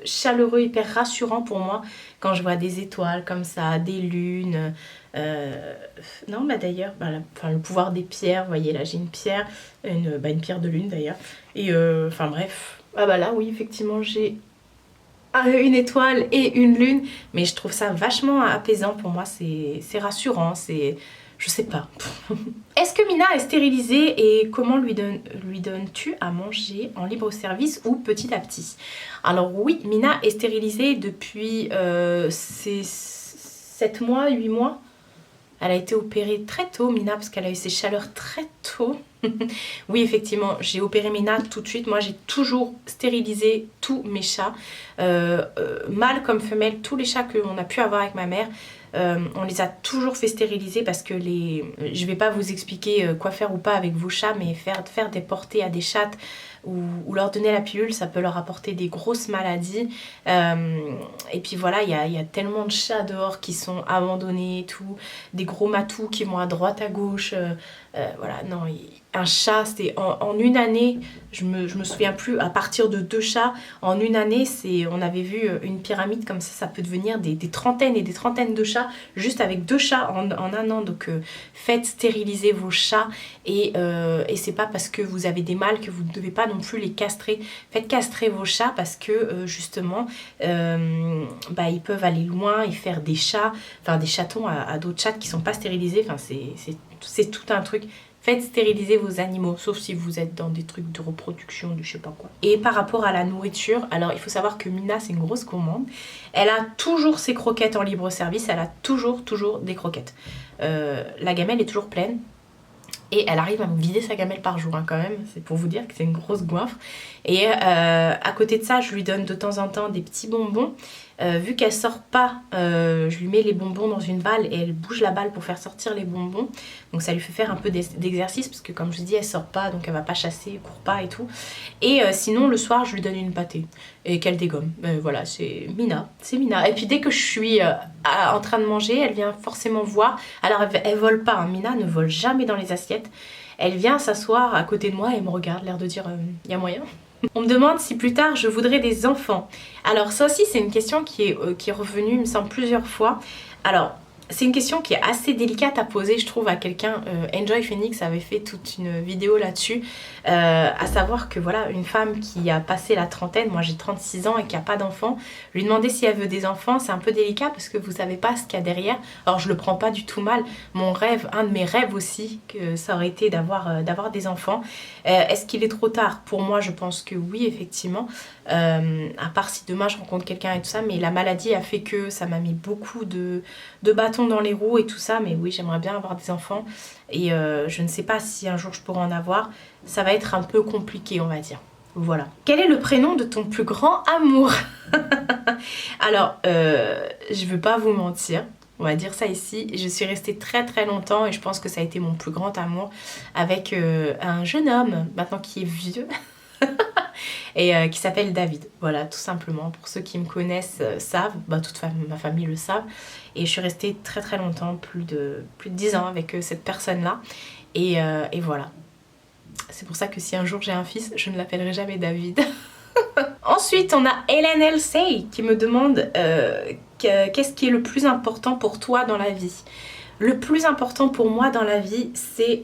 chaleureux, hyper rassurant pour moi quand je vois des étoiles comme ça, des lunes. Non, bah d'ailleurs, le pouvoir des pierres, vous voyez là j'ai une pierre, une pierre de lune d'ailleurs, et enfin bref, ah bah là oui effectivement j'ai une étoile et une lune, mais je trouve ça vachement apaisant pour moi, c'est rassurant, je sais pas. Est-ce que Mina est stérilisée et comment lui donnes-tu à manger en libre service ou petit à petit? Alors oui, Mina est stérilisée depuis 7 mois, 8 mois. Elle a été opérée très tôt, Mina, parce qu'elle a eu ses chaleurs très tôt. Oui, effectivement, j'ai opéré Mina tout de suite. Moi, j'ai toujours stérilisé tous mes chats. Mâles comme femelles, tous les chats qu'on a pu avoir avec ma mère, on les a toujours fait stériliser parce que je vais pas vous expliquer quoi faire ou pas avec vos chats, mais faire des portées à des chattes ou leur donner la pilule, ça peut leur apporter des grosses maladies. Et puis voilà, il y a tellement de chats dehors qui sont abandonnés et tout, des gros matous qui vont à droite à gauche. Voilà, non, un chat, c'était en une année, je me souviens plus, à partir de 2 chats, en une année, on avait vu une pyramide comme ça peut devenir des trentaines et des trentaines de chats. chats, juste avec 2 chats en un an. Donc faites stériliser vos chats et c'est pas parce que vous avez des mâles que vous ne devez pas non plus les castrer. Faites castrer vos chats parce que justement ils peuvent aller loin et faire des chats, enfin des chatons à d'autres chats qui sont pas stérilisés. Enfin c'est tout un truc. Faites stériliser vos animaux, sauf si vous êtes dans des trucs de reproduction, de je sais pas quoi. Et par rapport à la nourriture, alors il faut savoir que Mina, c'est une grosse gourmande. Elle a toujours ses croquettes en libre service, elle a toujours des croquettes. La gamelle est toujours pleine. Et elle arrive à me vider sa gamelle par jour, hein, quand même. C'est pour vous dire que c'est une grosse goinfre. Et à côté de ça, je lui donne de temps en temps des petits bonbons. Vu qu'elle sort pas, je lui mets les bonbons dans une balle et elle bouge la balle pour faire sortir les bonbons. Donc ça lui fait faire un peu d'exercice parce que comme je dis, elle sort pas, donc elle va pas chasser, elle court pas et tout. Et sinon le soir, je lui donne une pâtée et qu'elle dégomme. Voilà, c'est Mina. Et puis dès que je suis en train de manger, elle vient forcément voir. Alors elle vole pas, hein. Mina ne vole jamais dans les assiettes. Elle vient s'asseoir à côté de moi et me regarde, l'air de dire y a moyen. On me demande si plus tard je voudrais des enfants. Alors ça aussi c'est une question qui est revenue il me semble plusieurs fois. Alors c'est une question qui est assez délicate à poser je trouve à quelqu'un. Enjoy Phoenix avait fait toute une vidéo là-dessus. À savoir que voilà, une femme qui a passé la trentaine, moi j'ai 36 ans et qui n'a pas d'enfants, lui demander si elle veut des enfants, c'est un peu délicat parce que vous savez pas ce qu'il y a derrière. Alors je le prends pas du tout mal. Mon rêve, un de mes rêves aussi, que ça aurait été d'avoir des enfants. Est-ce qu'il est trop tard? Pour moi je pense que oui effectivement. À part si demain je rencontre quelqu'un et tout ça, mais la maladie a fait que ça m'a mis beaucoup de bâtons dans les roues et tout ça, mais oui j'aimerais bien avoir des enfants et je ne sais pas si un jour je pourrai en avoir. Ça va être un peu compliqué on va dire. Voilà. Quel est le prénom de ton plus grand amour? Alors je veux pas vous mentir, on va dire ça ici, je suis restée très longtemps et je pense que ça a été mon plus grand amour avec un jeune homme maintenant qui est vieux et qui s'appelle David. Voilà, tout simplement. Pour ceux qui me connaissent savent, toute ma famille le savent. Et je suis restée très longtemps, plus de 10 ans avec cette personne-là. Et voilà. C'est pour ça que si un jour j'ai un fils, je ne l'appellerai jamais David. Ensuite, on a Hélène Elsey qui me demande qu'est-ce qui est le plus important pour toi dans la vie? Le plus important pour moi dans la vie, c'est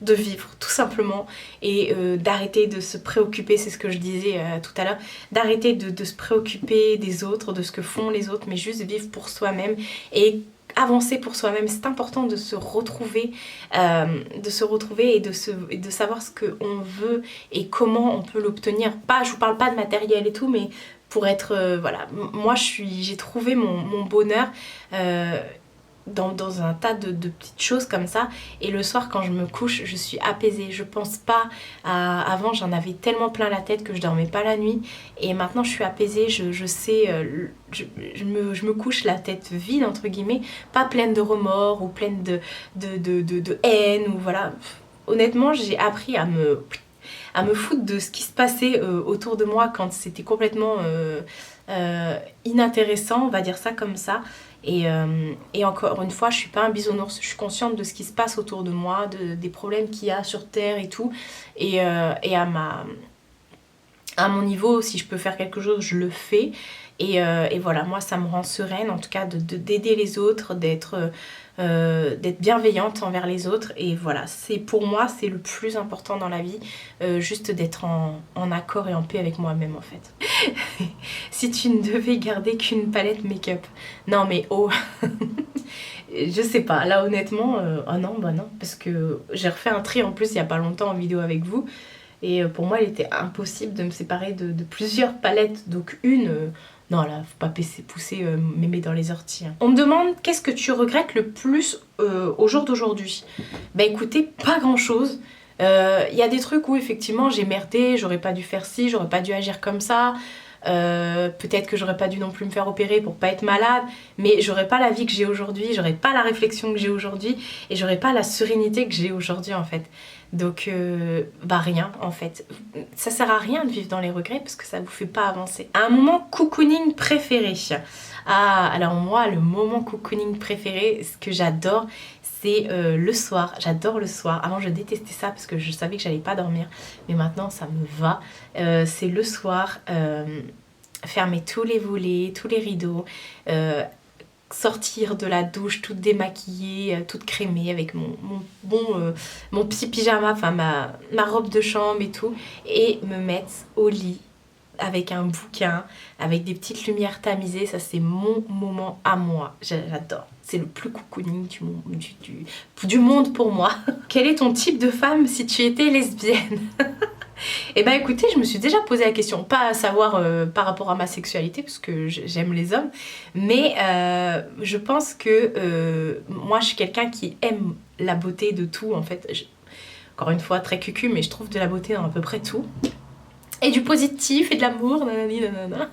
de vivre tout simplement et d'arrêter de se préoccuper, c'est ce que je disais tout à l'heure, d'arrêter de se préoccuper des autres, de ce que font les autres, mais juste vivre pour soi-même et avancer pour soi-même. C'est important de se retrouver et de savoir ce qu'on veut et comment on peut l'obtenir. Je vous parle pas de matériel et tout, mais pour être voilà, moi j'ai trouvé mon bonheur dans un tas de petites choses comme ça, et le soir quand je me couche je suis apaisée. Je pense pas avant j'en avais tellement plein la tête que je dormais pas la nuit, et maintenant je suis apaisée. Je sais je me couche la tête vide entre guillemets, pas pleine de remords ou pleine de haine ou voilà. Honnêtement j'ai appris à me foutre de ce qui se passait autour de moi quand c'était complètement inintéressant, on va dire ça comme ça. Et encore une fois, je suis pas un bisounours, je suis consciente de ce qui se passe autour de moi, des problèmes qu'il y a sur Terre et tout. Et à mon niveau, si je peux faire quelque chose, je le fais. Et voilà, moi ça me rend sereine en tout cas d'aider les autres, d'être bienveillante envers les autres. Et voilà, pour moi c'est le plus important dans la vie, juste d'être en accord et en paix avec moi-même en fait. Si tu ne devais garder qu'une palette make-up, non mais oh je sais pas, là honnêtement non parce que j'ai refait un tri en plus il y a pas longtemps en vidéo avec vous, et pour moi il était impossible de me séparer de plusieurs palettes, donc non là, faut pas pousser mémé dans les orties. Hein. On me demande qu'est-ce que tu regrettes le plus au jour d'aujourd'hui? Bah écoutez, pas grand chose. Il y a des trucs où effectivement j'ai merdé, j'aurais pas dû faire ci, j'aurais pas dû agir comme ça. Peut-être que j'aurais pas dû non plus me faire opérer pour pas être malade, mais j'aurais pas la vie que j'ai aujourd'hui, j'aurais pas la réflexion que j'ai aujourd'hui, et j'aurais pas la sérénité que j'ai aujourd'hui en fait. Donc rien en fait, ça sert à rien de vivre dans les regrets parce que ça vous fait pas avancer. Un moment cocooning préféré? Alors moi le moment cocooning préféré, ce que j'adore, c'est le soir. J'adore le soir. Avant je détestais ça parce que je savais que j'allais pas dormir, mais maintenant ça me va. C'est le soir, fermer tous les volets, tous les rideaux, sortir de la douche toute démaquillée, toute crémée avec mon petit pyjama, enfin ma robe de chambre et tout, et me mettre au lit avec un bouquin, avec des petites lumières tamisées. Ça, c'est mon moment à moi. J'adore. C'est le plus cocooning du monde pour moi. Quel est ton type de femme si tu étais lesbienne? Eh ben écoutez, je me suis déjà posé la question, pas à savoir par rapport à ma sexualité, parce que j'aime les hommes, mais je pense que moi je suis quelqu'un qui aime la beauté de tout en fait. Encore une fois, très cucu, mais je trouve de la beauté dans à peu près tout. Et du positif et de l'amour, nanana.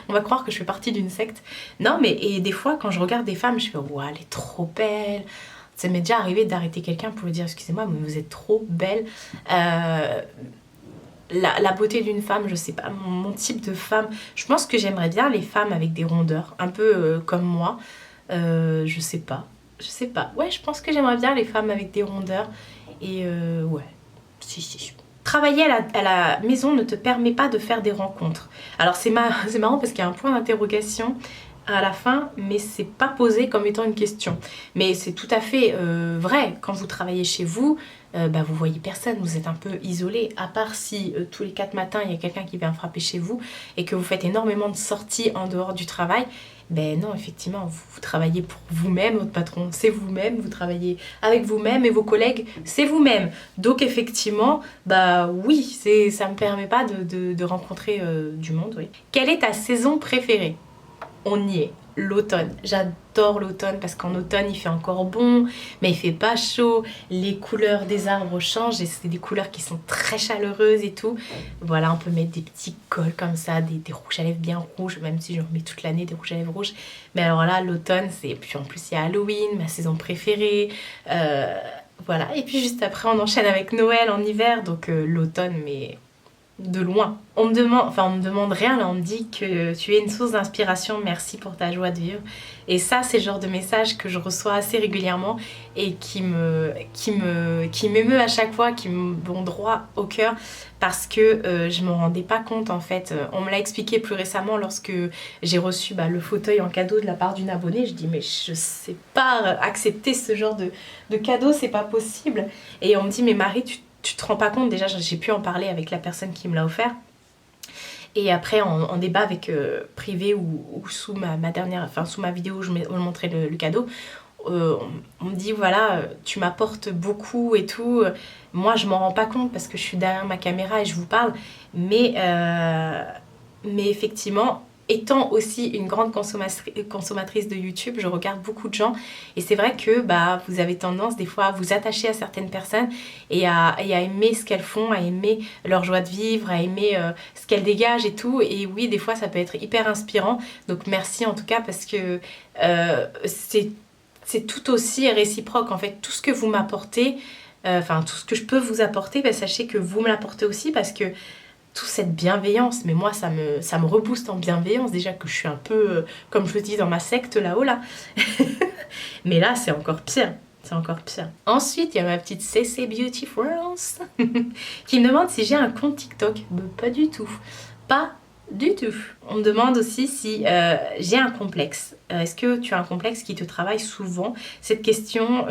On va croire que je fais partie d'une secte. Non, mais et des fois, quand je regarde des femmes, je fais « Waouh, elle est trop belle !» Ça m'est déjà arrivé d'arrêter quelqu'un pour lui dire « Excusez-moi, mais vous êtes trop belle. » La beauté d'une femme, je sais pas, mon type de femme. Je pense que j'aimerais bien les femmes avec des rondeurs, un peu comme moi. Je sais pas. Ouais, je pense que j'aimerais bien les femmes avec des rondeurs. Et ouais, si. Travailler à la maison ne te permet pas de faire des rencontres. Alors c'est marrant parce qu'il y a un point d'interrogation à la fin, mais c'est pas posé comme étant une question. Mais c'est tout à fait vrai. Quand vous travaillez chez vous, vous voyez personne, vous êtes un peu isolé, à part si tous les 4 matins il y a quelqu'un qui vient frapper chez vous et que vous faites énormément de sorties en dehors du travail. Ben non, effectivement, vous travaillez pour vous-même, votre patron c'est vous-même, vous travaillez avec vous-même et vos collègues c'est vous-même. Donc effectivement, bah oui, ça me permet pas de rencontrer du monde, oui. Quelle est ta saison préférée? On y est, l'automne. J'adore l'automne parce qu'en automne il fait encore bon, mais il fait pas chaud. Les couleurs des arbres changent et c'est des couleurs qui sont très chaleureuses et tout. Voilà, on peut mettre des petits cols comme ça, des rouges à lèvres bien rouges, même si j'en mets toute l'année des rouges à lèvres rouges. Mais alors là, l'automne, c'est. Puis en plus, il y a Halloween, ma saison préférée. Voilà, et puis juste après, on enchaîne avec Noël en hiver, donc l'automne, mais de loin. On me demande rien, là on me dit que tu es une source d'inspiration, merci pour ta joie de vivre. Et ça, c'est le genre de message que je reçois assez régulièrement et qui m'émeut à chaque fois, qui me vont droit au cœur parce que je me rendais pas compte en fait. On me l'a expliqué plus récemment lorsque j'ai reçu le fauteuil en cadeau de la part d'une abonnée. Je dis mais je sais pas accepter ce genre de cadeau, c'est pas possible. Et on me dit mais Marie, tu te rends pas compte, déjà j'ai pu en parler avec la personne qui me l'a offert. Et après en débat avec privé ou sous sous ma vidéo où je montrais le cadeau, on me dit voilà, tu m'apportes beaucoup et tout. Moi je m'en rends pas compte parce que je suis derrière ma caméra et je vous parle. Mais effectivement, étant aussi une grande consommatrice de YouTube, je regarde beaucoup de gens et c'est vrai que vous avez tendance des fois à vous attacher à certaines personnes et à aimer ce qu'elles font, à aimer leur joie de vivre, à aimer ce qu'elles dégagent et tout. Et oui, des fois ça peut être hyper inspirant. Donc merci en tout cas parce que c'est tout aussi réciproque en fait. Tout ce que vous m'apportez, tout ce que je peux vous apporter, sachez que vous me l'apportez aussi parce que toute cette bienveillance, mais moi ça me rebooste en bienveillance, déjà que je suis un peu, comme je le dis, dans ma secte là-haut là. Mais là c'est encore pire, Ensuite il y a ma petite CC Beauty France qui me demande si j'ai un compte TikTok. Pas du tout. On me demande aussi si j'ai un complexe. Est-ce que tu as un complexe qui te travaille souvent? Cette question,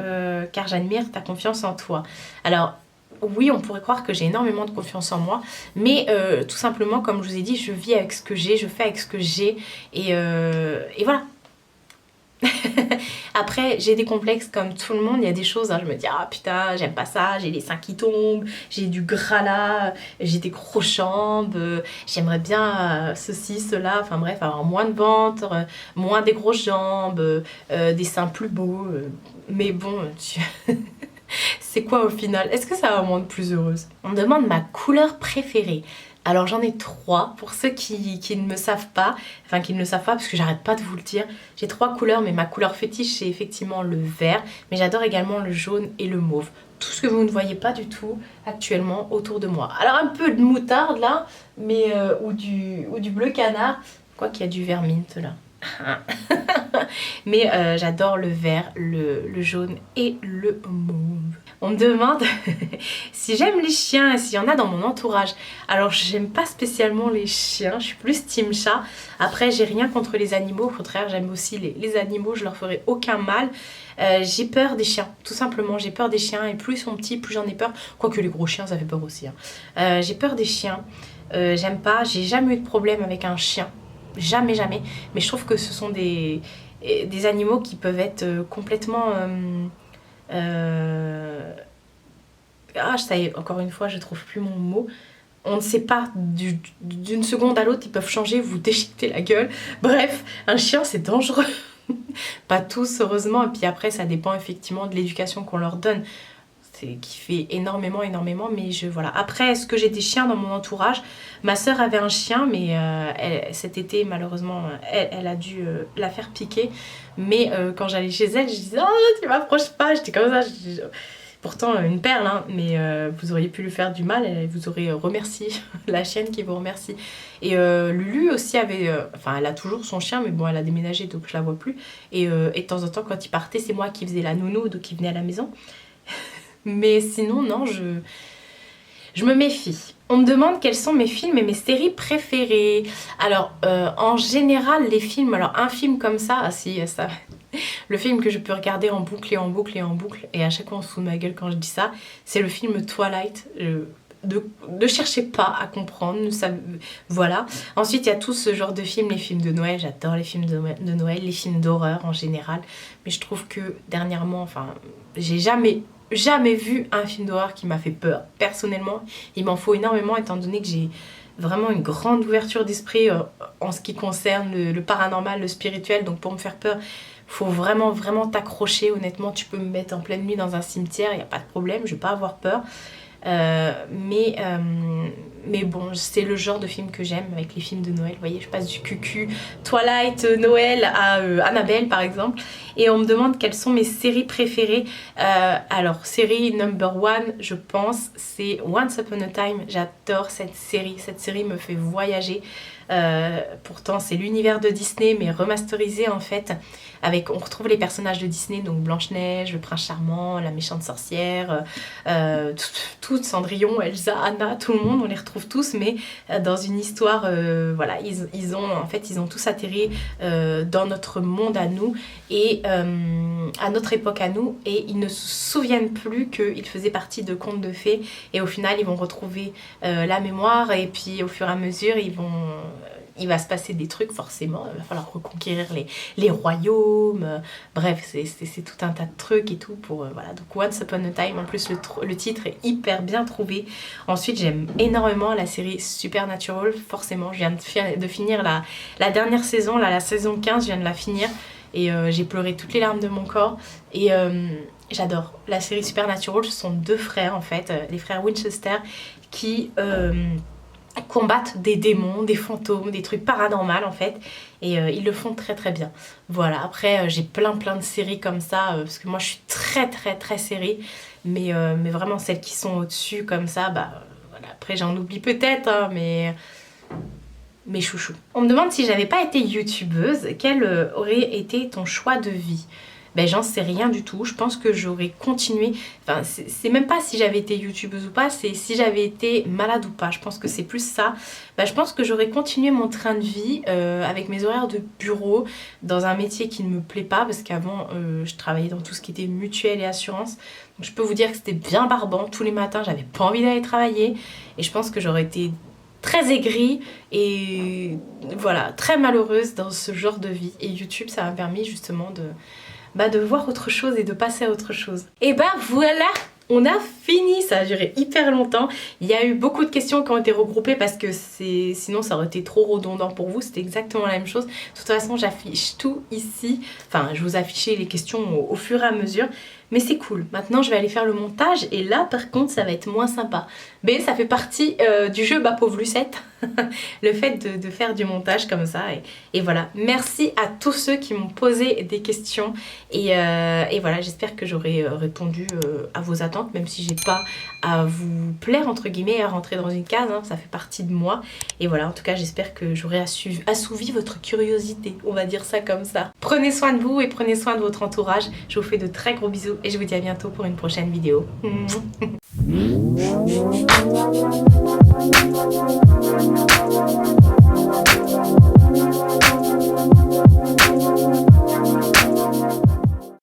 car j'admire ta confiance en toi. Alors, oui, on pourrait croire que j'ai énormément de confiance en moi, mais tout simplement, comme je vous ai dit, je vis avec ce que j'ai, je fais avec ce que j'ai, et voilà. Après, j'ai des complexes comme tout le monde, il y a des choses, je me dis, ah putain, j'aime pas ça, j'ai les seins qui tombent, j'ai du gras là, j'ai des gros jambes, j'aimerais bien ceci, cela, enfin bref, avoir moins de ventre, moins des grosses jambes, des seins plus beaux, mais bon, c'est quoi au final? Est-ce que ça va me rendre plus heureuse? On me demande ma couleur préférée. Alors j'en ai 3, pour ceux qui ne me savent pas, qui ne le savent pas parce que j'arrête pas de vous le dire. J'ai 3 couleurs, mais ma couleur fétiche c'est effectivement le vert, mais j'adore également le jaune et le mauve. Tout ce que vous ne voyez pas du tout actuellement autour de moi. Alors un peu de moutarde là, mais ou du bleu canard, quoi qu'il y a du vert mint là. Mais j'adore le vert, le jaune et le mauve. On me demande si j'aime les chiens et s'il y en a dans mon entourage. Alors j'aime pas spécialement les chiens, je suis plus team chat. Après j'ai rien contre les animaux, au contraire j'aime aussi les animaux, je leur ferai aucun mal. J'ai peur des chiens, tout simplement j'ai peur des chiens et plus ils sont petits, plus j'en ai peur. Quoique les gros chiens ça fait peur aussi. Hein. J'ai peur des chiens, j'aime pas, j'ai jamais eu de problème avec un chien. Jamais, jamais. Mais je trouve que ce sont des animaux qui peuvent être complètement... Ah, ça y est, encore une fois, je trouve plus mon mot. On ne sait pas, d'une seconde à l'autre, ils peuvent changer, vous déchiqueter la gueule. Bref, un chien, c'est dangereux. Pas tous, heureusement. Et puis après, ça dépend effectivement de l'éducation qu'on leur donne. C'est qui fait énormément, énormément. Mais voilà. Après, est-ce que j'ai des chiens dans mon entourage? Ma sœur avait un chien, mais cet été, malheureusement, elle a dû la faire piquer. Mais quand j'allais chez elle, je disais « Oh, tu m'approches pas !» J'étais comme ça. Pourtant, une perle, hein, mais vous auriez pu lui faire du mal, elle vous aurait remercié, la chienne qui vous remercie. Et Lulu aussi avait, enfin elle a toujours son chien, mais bon elle a déménagé donc je la vois plus. Et de temps en temps quand il partait, c'est moi qui faisais la nounou, donc il venait à la maison. Mais sinon non, je me méfie. On me demande quels sont mes films et mes séries préférées. Alors en général les films, alors un film comme ça, ah si ça... Le film que je peux regarder en boucle et en boucle et en boucle, et à chaque fois on se fout de ma gueule quand je dis ça, c'est le film Twilight. Ne cherchez pas à comprendre, ça, voilà. Ensuite il y a tout ce genre de films, les films de Noël, j'adore les films de Noël, les films d'horreur en général, mais je trouve que dernièrement, enfin, j'ai jamais vu un film d'horreur qui m'a fait peur. Personnellement, il m'en faut énormément étant donné que j'ai vraiment une grande ouverture d'esprit en ce qui concerne le paranormal, le spirituel, donc pour me faire peur, faut vraiment vraiment t'accrocher. Honnêtement, tu peux me mettre en pleine nuit dans un cimetière, il n'y a pas de problème, je vais pas avoir peur. Mais bon, c'est le genre de film que j'aime avec les films de Noël. Vous voyez, je passe du cucu, Twilight, Noël à Annabelle par exemple. Et on me demande quelles sont mes séries préférées. Alors, série number one, je pense, c'est Once Upon a Time. J'adore cette série. Cette série me fait voyager. Pourtant, c'est l'univers de Disney, mais remasterisé en fait. On retrouve les personnages de Disney, donc Blanche-Neige, le prince charmant, la méchante sorcière, toutes, Cendrillon, Elsa, Anna, tout le monde, on les retrouve tous, mais dans une histoire, voilà, ils ont tous atterri dans notre monde à nous et à notre époque à nous, et ils ne se souviennent plus qu'ils faisaient partie de contes de fées, et au final ils vont retrouver la mémoire, et puis au fur et à mesure il va se passer des trucs forcément, il va falloir reconquérir les royaumes, bref c'est tout un tas de trucs et tout pour voilà. Donc Once Upon a Time, en plus le titre est hyper bien trouvé. Ensuite j'aime énormément la série Supernatural, forcément je viens de finir la dernière saison, là, la saison 15, je viens de la finir et j'ai pleuré toutes les larmes de mon corps et j'adore la série Supernatural. Ce sont deux frères en fait, les frères Winchester qui combattent des démons, des fantômes, des trucs paranormaux en fait, et ils le font très très bien. Voilà, après j'ai plein de séries comme ça, parce que moi je suis très série, mais vraiment celles qui sont au-dessus comme ça, bah voilà, après j'en oublie peut-être, hein, mais mes chouchous. On me demande si j'avais pas été youtubeuse, quel aurait été ton choix de vie? Ben j'en sais rien du tout, je pense que j'aurais continué, enfin c'est même pas si j'avais été youtubeuse ou pas, c'est si j'avais été malade ou pas, je pense que c'est plus ça. Ben, je pense que j'aurais continué mon train de vie avec mes horaires de bureau, dans un métier qui ne me plaît pas, parce qu'avant je travaillais dans tout ce qui était mutuelle et assurance, donc je peux vous dire que c'était bien barbant, tous les matins j'avais pas envie d'aller travailler, et je pense que j'aurais été très aigrie et voilà, très malheureuse dans ce genre de vie, et YouTube ça m'a permis justement de voir autre chose et de passer à autre chose. Et ben voilà, on a fini, ça a duré hyper longtemps. Il y a eu beaucoup de questions qui ont été regroupées parce que sinon ça aurait été trop redondant pour vous, c'était exactement la même chose. De toute façon j'affiche tout ici, enfin je vous affichais les questions au fur et à mesure. Mais c'est cool. Maintenant, je vais aller faire le montage et là, par contre, ça va être moins sympa. Mais ça fait partie du jeu, ma pauvre Lucette. Le fait de faire du montage comme ça. Et voilà. Merci à tous ceux qui m'ont posé des questions. Et voilà, j'espère que j'aurai répondu à vos attentes, même si j'ai pas à vous plaire, entre guillemets, à rentrer dans une case. Hein, ça fait partie de moi. Et voilà, en tout cas, j'espère que j'aurai assouvi votre curiosité. On va dire ça comme ça. Prenez soin de vous et prenez soin de votre entourage. Je vous fais de très gros bisous et je vous dis à bientôt pour une prochaine vidéo.